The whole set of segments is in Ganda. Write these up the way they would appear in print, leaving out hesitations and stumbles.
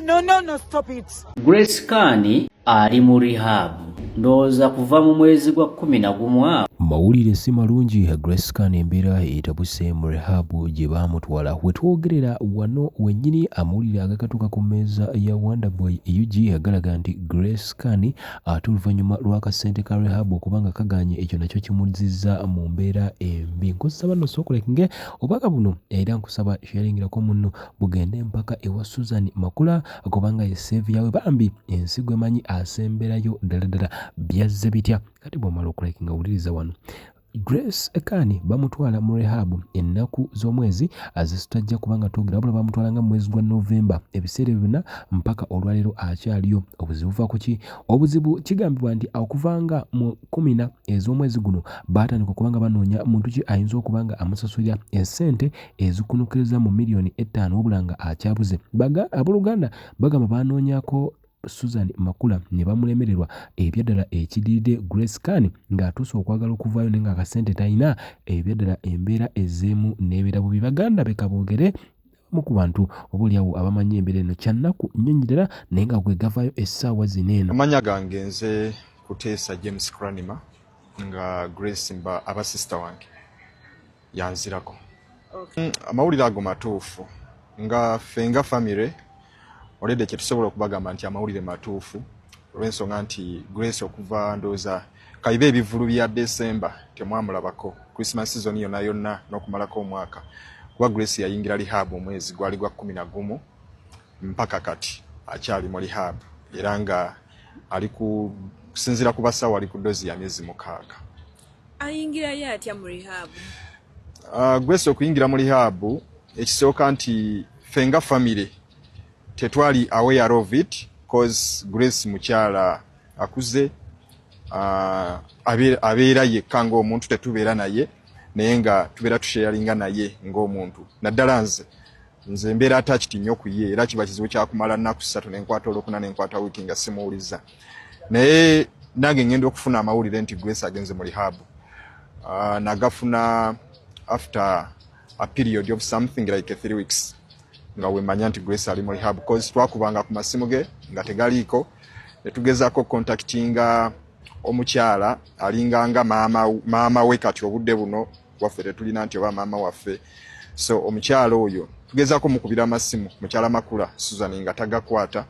No, stop it. Grace Kani ali mu rehab. Ndowooza kuva mu mwezi gwa 11. Mawulire si malungi Grace Kani embeera etabuse mu rehab gye baamutwala. Wetwogerera wano wennyini amawulire agakatuuka ku mmeeza ya Wonderboy UG agalaga nti Grace Kani ate oluvannyuma lw'akasente ka rehab okubanga kaganye ekyo nakyo kimuzizza mu mbeera embi. Nkusaba no sookulekinge obubaka buno era nkusaba sharingirako munno bugende mpaka ewa Susan Makula kubanga ye save yawe bambi ensigo emanyi asemberayo ddala byazze bitya. Kati bw'omala okulekinga wuliriza wano. Grace Kani bamutwala mu rehab ennaku z'omwezi azisitajja kubanga twogera wabula bamutwalanga mu mwezi gwa Novemba ebiseera byonna mpaka olwaleero akyaliyo. Obuzibu buva ku ki? Obuzibu kigambibwa nti okuvanga mu 10 ez'omwezi guno baatandika okubanga banoonya muntu ki ayinza okubanga amusasulira essente ezikunukiriza mu miliyoni 5 wabula nga akyabuze. Abooluganda bagamba banoonyako Susan Makula ne bamulemererwa ebyaddala ekidiridde Grace Kani ng'atuuse okwagala okuvaayo naye ng'akasente talina ebyaddala embeera ezeemu n'ebeera bubi. Baganda bekaboogere mu ku bantu oboolyawo abamanyi embeera eno kyannaku nnyo ddala naye nga gwe gavaayo essaawa zino eno. Amanya gange nze Kuteesa James Kranima nga Grace mba aba sister wange yanzirako. Amawulire ago matuufu nga ffe nga famire olede kyetusobola okubagamba nti amawulire matuufu olw'ensonga nti Grace okuva ndooza kayibe ebivulu bya December temwamulabako Christmas season yonna n'okumalako omwaka kuba Grace yayingira rehab omwezi gwali gwa 11 mpaka kati akyali mu rehab era nga ali kusinzira ku basawo ali ku dozi ya myezi 6. Ayingira yatya mu rehab? Grace okuyingira mu rehab ekisooka nti ffe nga family tetwali aware of it cause Grace mukyala akuze abeera yekka ng'omuntu tetubeera naye naye nga tubeera tusharinga naye ng'omuntu. Naddala nze mbeera attached nnyo ku ye era kiba kizibu kyakumala nnaku 3 n'enkwata olwokuna n'enkwata wiiki nga simuwuliza. Naye nange ngenda okufuna amawulire nti Grace agenze mu rehab. Nagafuna after a period of something like 3 weeks. Nga wemanya nti Grace ali mu rehab because twakubanga ku masimu ge nga tegaliiko netugezaako contactinga omukyala alinganga maama we kati obudde buno waffe tetulina nti oba maama waffe. So omukyala oyo tugezaako mukubira amasimu mukyala Makula Susan nga tagakwata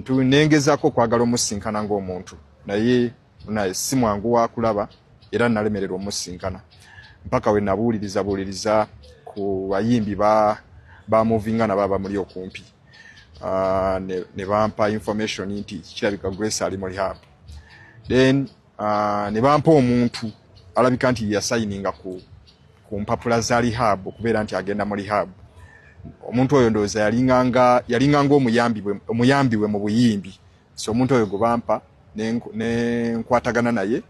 nengezako kwagala omusinkana ng'omuntu naye si mwangu wa kulaba era nalemererwa omusinkana mpaka we nabuuliriza ku bayimbi ba movinga na baba muri okumpi ne bampa information nti kirabika Grace ali mu rehab. Then ne bampa omuntu alabika nti ya signinga ku mpapula za rehab okubeera nti agenda mu rehab. Omuntu oyo ndowooza yalinganga omuyambi we mu buyimbi. So omuntu oyo gwe bampa ne nkwatagana naye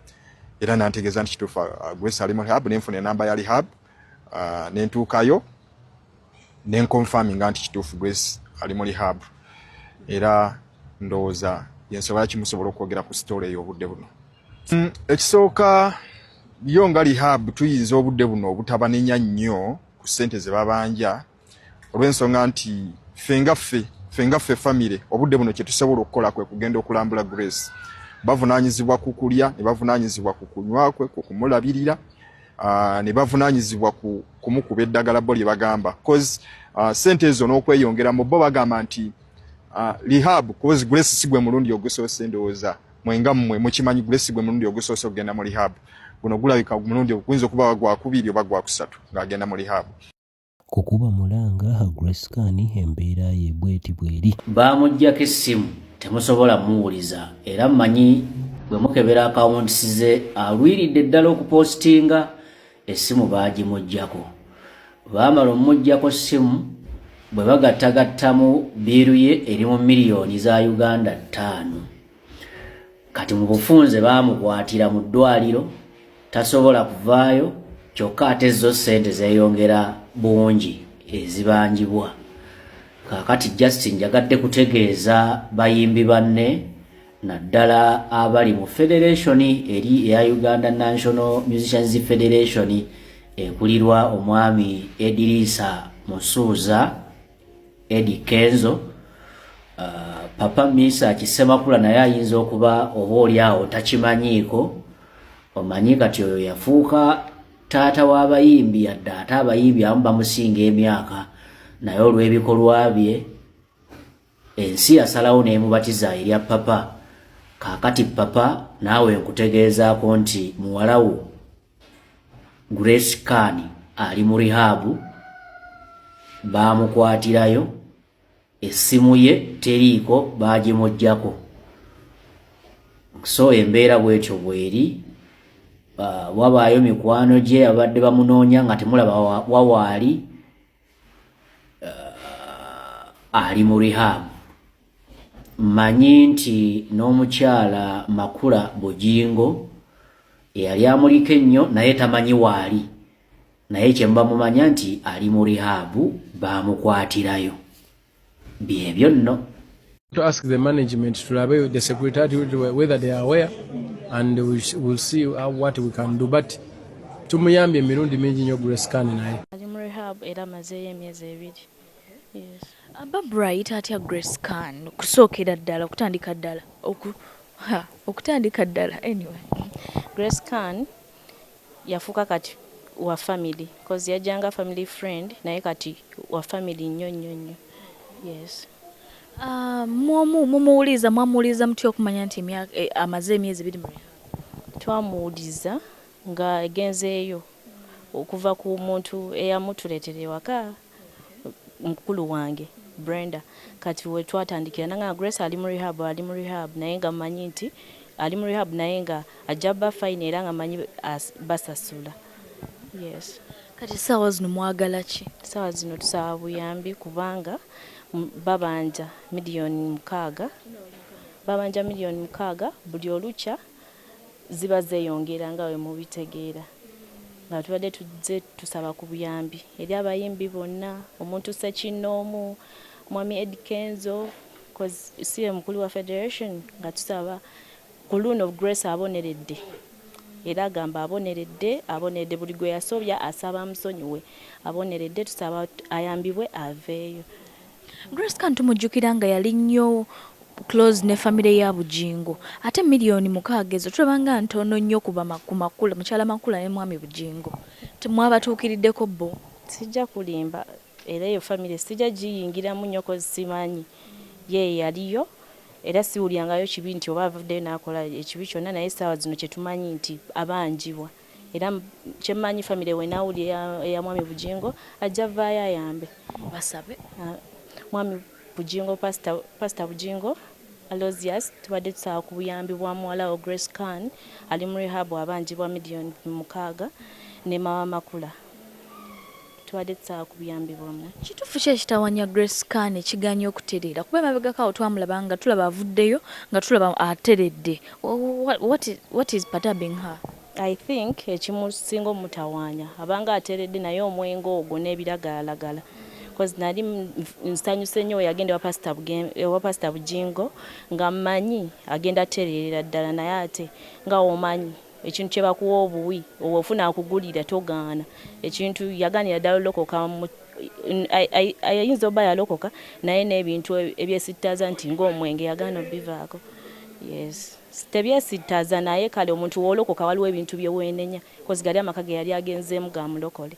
era nantegeeza nti kituufu Grace ali mu rehab nenfuna enamba ya rehab nentuukayo nenconfirminga nti kituufu Grace ali mu rehab era ndowooza yensobola kimusobola okwogera ku story ey'obudde buno. Ekisooka yo nga rehab tuyinza obudde buno obutabaninya nnyo ku ssente ze babanja olw'ensonga nti ffe nga famire obudde buno kye tusobola okukola kwe kugenda okulambula Grace. Bavunaanyizibwa ku kulya ne bavunaanyizibwa ku kunywa kwe ku kumulabirira ne bavunaanyizibwa ku kumukuba eddagala bo lye bagamba cause ssente ezo n'okweyongera mu bo bagamba nti rehab cause Grace si gwe mulundi ogusoose ndowooza mwenga mmwe mukimanyi Grace gwe mulundi ogusoose okugenda mu rehab. Guno gulabika mulundi oguyinza okuba gwa kubiri oba gwa kusatu ng'agenda mu rehab. Kukuba mulanga Grace Kani embeera ye bweti bweri. Baamuggyako essimu temusobola muwuliza era mmanyi bwe mukebera akawunti ze alwiridde ddala okupostinga essimu baagimuggyako. Baamala omuggyako ssimu bwe bagattagattamu biiru ye eri mu miliyoni za Uganda 5. Kati mu bufunze baamukwatira mu ddwaliro tasobola kuvaayo kyokka ate zo ssente zeeyongera bungi ezibanjibwa. Kaakati Justin njagadde kutegeeza bayimbi banne naddala abali mu federation eri eya Uganda National Musicians Federation ekulirwa omwami Edirisa Musuuza Eddie Kenzo. Papa Misa Kisemakula naye ayinza okuba oba oli awo takimanyiiko. Omanyi kati oyo yafuuka taata w'abayimbi yadde ate abayimbi abamu bamusinga emyaka naye olw'ebikolwa bye ensi yasalawo n'emubatiza erya papa. Kaakati papa naawe nkutegeezaako nti muwala wo Grace Khan ali mu rehab, baamukwatirayo, essimu ye teriiko baagimuggyako. So embeera bwetyo bweri. Wabaayo mikwano gye abadde bamunoonya nga temulaba wawaali, ali mu rehab. Mmanyi nti n'omukyala Makula Bujingo eyali amuliko ennyo naye tamanyi waali, naye kye mubamumanya nti ali mu rehab, baamukwatirayo. Byebyo nno. To ask the management to tulabe the secretariat whether they are aware, and we'll see what we can do, but tumuyambye emirundi mingi nnyo Grace Khan naye ali mu rehab era amazeeyo emyezi 2. Yes. Bright atya Grace Khan kusookera ddala okutandika ddala anyway. Grace Khan yafuuka kati wa family because yajjanga family friend naye kati wa family nnyo. Yes. Mwamuwuliza mutya okumanya nti amaze emyezi 2 mu rehab? Twamuwuliza nga agenzeeyo okuva ku muntu eyamutuleetera ewaka, mukulu wange Brenda. Kati we twatandikira nanga Grace ali mu rehab naye nga mmanyi nti ali mu rehab naye nga ajaba fine era nga mmanyi basasula. Yes. Kati saawa zino mwagala ki? Saawa zino tusaba buyambi kubanga babanja milioni 6. Babanja milioni 6 buli olukya ziba zeeyongera nga we mubitegeera. Nga tubadde tuzze tusaba ku buyambi eri abayimbi bonna, omuntu Ssekinoomu, Mwami Eddie Kenzo, because siye mukulu wa federation, nga tusaba ku luno Grace aboneredde. Era agamba aboneredde buli gwe yasobya asaba amusonyiwe. Aboneredde tusaba ayambibwe aveeyo. Grace Khan tumujjukira nga yali nnyo close ne family ya Bujingo. Ate milioni 6 ezo tulabanga ntono nnyo kuba Makula, mukyala Makula ne Mwami Bujingo. Temwabatuukiriddeko bo? Sijja kulimba era eyo family sijja giyingiramu nnyo ko simanyi. Ye yaliyo era siwulyangayo kibi nti oba avuddeyo n'akola ekibi kyonna, naye essaawa zino kye tumanyi nti abanjibwa. Era kye mmanyi family we naawuli eya Mwami Bujingo ajja vaayo ayambe. Basabe. Mwami Bujingo, Pastor Bujingo Aloysius, tubadde tusaba ku buyambi bwa muwala wa Grace Khan ali mu rehab abanjibwa milioni 6 ne Mama Makula. Tubadde tusaba ku buyambi bwamwe. Kituufu ki ekitawanya Grace Khan ekiganya okutereera? Kuba emabegako awo twamulaba nga tulaba avuddeyo nga tulaba ateredde. What is perturbing her? I think ekimusinga omutawaanya abanga ateredde naye omwengo ogwo n'ebiragalagala. Because nali nsanyuse nnyo yagenda wa Pastor Bujingo nga mmanyi agenda atereerera ddala, naye ate nga omanyi ekintu kye bakuwa obuwi ofuna akugulira togaana. Ekintu yaganira ddala olokoka, ayinza oba yalokoka naye n'ebintu ebyesittaza nti ng'omwenge yagaana obivaako. Yes. Tebyesittaza naye kale omuntu wolokoka waliwo ebintu bye weenenya because gali amaka ge yali agenzeemu ga mulokole.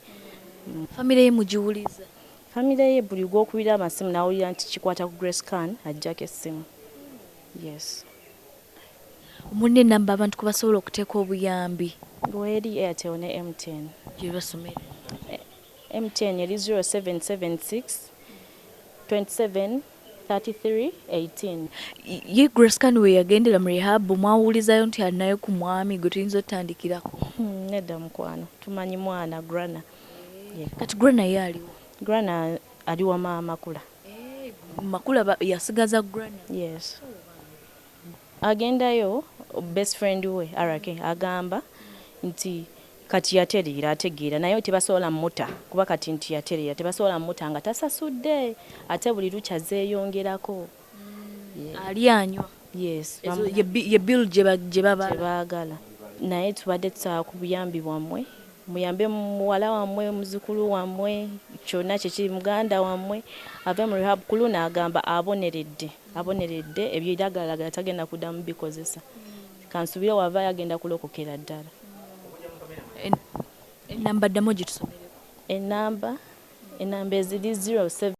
Family ye mugiwuliza? Family ye buli gw'okubira amasimu n'awulira nti kikwata ku Grace Khan ajjako essimu. Yes. Munne namba abantu kubasobola okuteeka obuyambi? Lweri Airtel ne MTN. Gye basomera? MTN yali 0776 27 33 18. Ye Grace Khan we yagendera mu rehab mwawulizayo nti alinayo ku mwami gwe tuyinza otandikirako? Nedda mukwano, tumanyi mwana Grana. Kati Grana ye aliwo? Grana ali wa Mama Makula. Makula yasigaza Grana? Yes. Agendayo best friend we Arake agamba nti kati yatereera ategeera naye tebasobola muta kuba kati nti yatereera tebasobola muta nga tasasudde ate buli lukya zeeyongerako. Ali anywa? Yes. Ye bill gye baagala. Naye tubadde tusaba ku buyambi bwammwe muyambe muwala wammwe muzukulu wammwe kyonna kyekiri muganda wammwe ave mu rehab kulu n'agamba aboneredde eby'iragalalagala tagenda kuddamu bikozesa kansubire wava yagenda kulokokera ddala. Enamba ddamu gitusomere. Enamba eziri 07